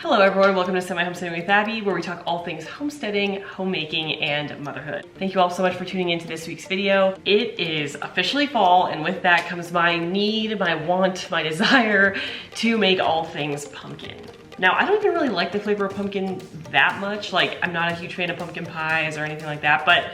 Hello everyone, welcome to Semi Homesteading with Abby, where we talk all things homesteading, homemaking, and motherhood. Thank you all so much for tuning into this week's video. It is officially fall, and with that comes my need, my want, my desire to make all things pumpkin. Now, I don't even really like the flavor of pumpkin that much. Like, I'm not a huge fan of pumpkin pies or anything like that, but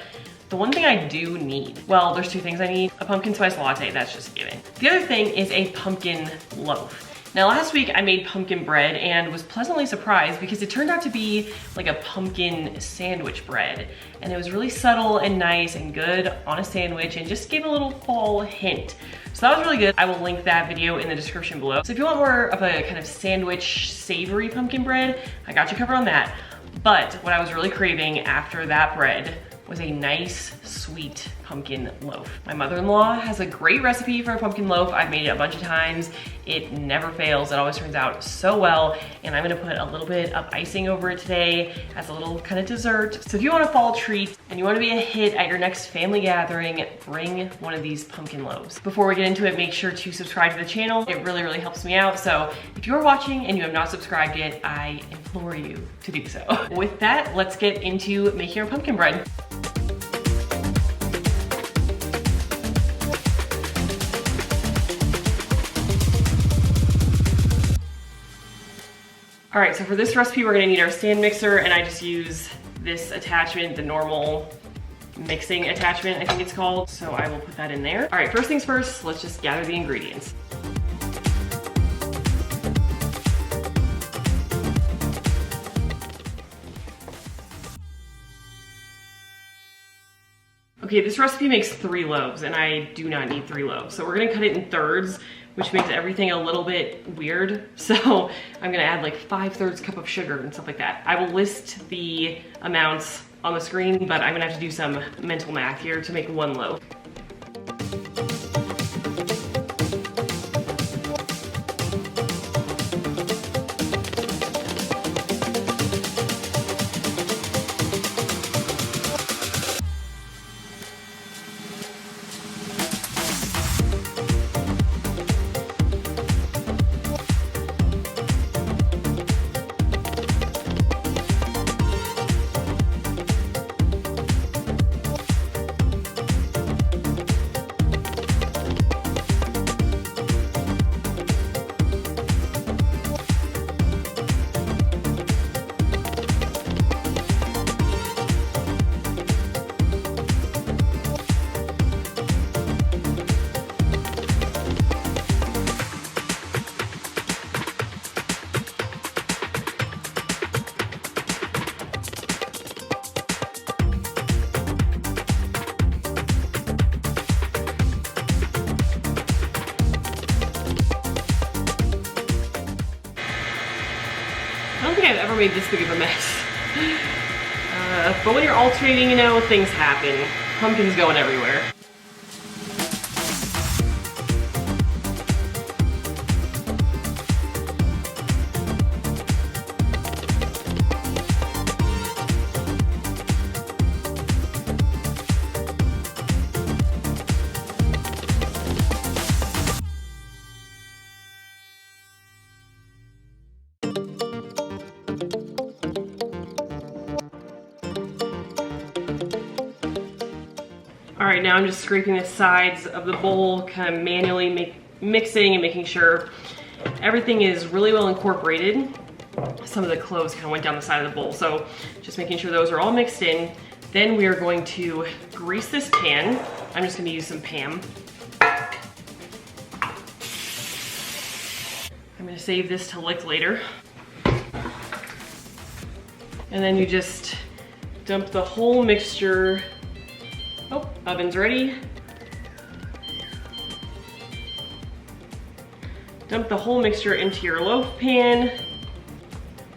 the one thing I do need, well, there's two things I need. A pumpkin spice latte, that's just a given. The other thing is a pumpkin loaf. Now last week I made pumpkin bread and was pleasantly surprised because it turned out to be like a pumpkin sandwich bread. And it was really subtle and nice and good on a sandwich and just gave a little fall hint. So that was really good. I will link that video in the description below. So if you want more of a kind of sandwich savory pumpkin bread, I got you covered on that. But what I was really craving after that bread was a nice, sweet pumpkin loaf. My mother-in-law has a great recipe for a pumpkin loaf. I've made it a bunch of times. It never fails. It always turns out so well. And I'm gonna put a little bit of icing over it today as a little kind of dessert. So if you want a fall treat and you want to be a hit at your next family gathering, bring one of these pumpkin loaves. Before we get into it, make sure to subscribe to the channel. It really, really helps me out. So if you're watching and you have not subscribed yet, I implore you to do so. With that, let's get into making our pumpkin bread. All right, so for this recipe, we're gonna need our stand mixer, and I just use this attachment, the normal mixing attachment, I think it's called. So I will put that in there. All right, first things first, let's just gather the ingredients. Okay, this recipe makes 3 loaves, and I do not need 3 loaves. So we're gonna cut it in thirds, which makes everything a little bit weird. So I'm gonna add like 5/3 cup of sugar and stuff like that. I will list the amounts on the screen, but I'm gonna have to do some mental math here to make 1 loaf. I don't think I've ever made this big of a mess. But when you're alternating, you know, things happen. Pumpkins going everywhere. All right, now I'm just scraping the sides of the bowl, kind of manually mixing and making sure everything is really well incorporated. Some of the cloves kind of went down the side of the bowl, so just making sure those are all mixed in. Then we are going to grease this pan. I'm just gonna use some Pam. I'm gonna save this to lick later. And then you just dump the whole mixture. Oh, oven's ready. Dump the whole mixture into your loaf pan.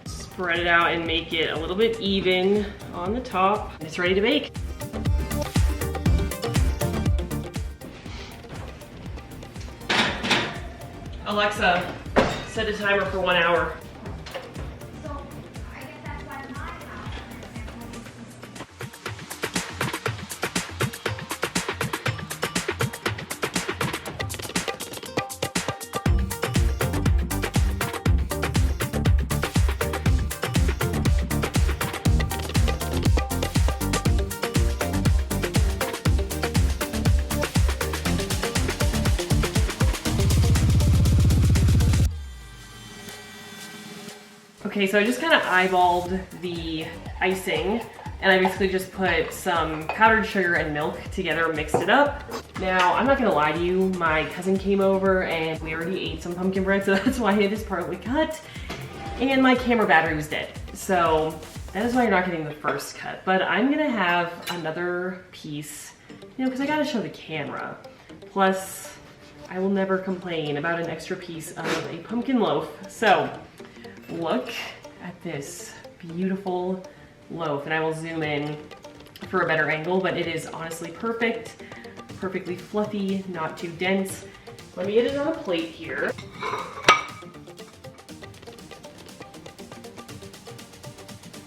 Spread it out and make it a little bit even on the top. It's ready to bake. Alexa, set a timer for 1 hour. Okay, so I just kind of eyeballed the icing, and I basically just put some powdered sugar and milk together, mixed it up. Now, I'm not gonna lie to you, my cousin came over and we already ate some pumpkin bread, so that's why it is partly cut. And my camera battery was dead. So that is why you're not getting the first cut. But I'm gonna have another piece, you know, because I gotta show the camera. Plus, I will never complain about an extra piece of a pumpkin loaf. So, look at this beautiful loaf, and I will zoom in for a better angle, but it is honestly perfect, perfectly fluffy, not too dense. Let me get it on a plate here.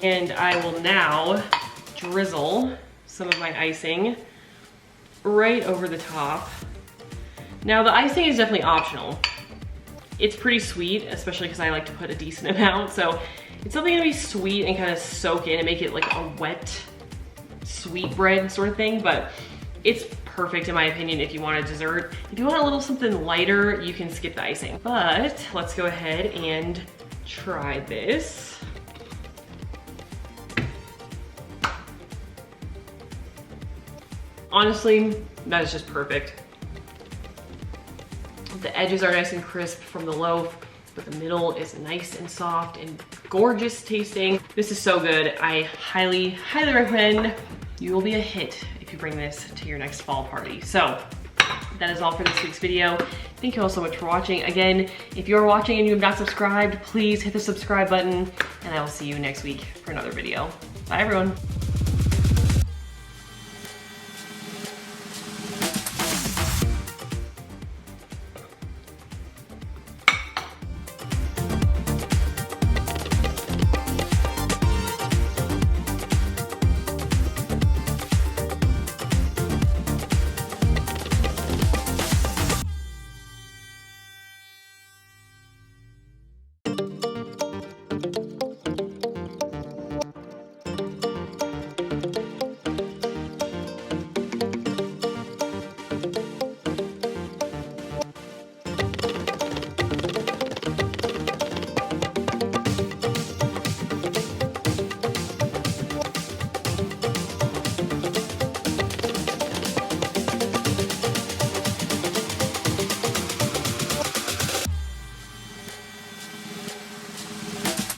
And I will now drizzle some of my icing right over the top. Now the icing is definitely optional. It's pretty sweet, especially because I like to put a decent amount, so it's something to be sweet and kind of soak in and make it like a wet, sweet bread sort of thing, but it's perfect in my opinion if you want a dessert. If you want a little something lighter, you can skip the icing. But let's go ahead and try this. Honestly, that is just perfect. The edges are nice and crisp from the loaf, but the middle is nice and soft and gorgeous tasting. This is so good. I highly, highly recommend. You will be a hit if you bring this to your next fall party. So that is all for this week's video. Thank you all so much for watching. Again, if you're watching and you have not subscribed, please hit the subscribe button, and I will see you next week for another video. Bye everyone.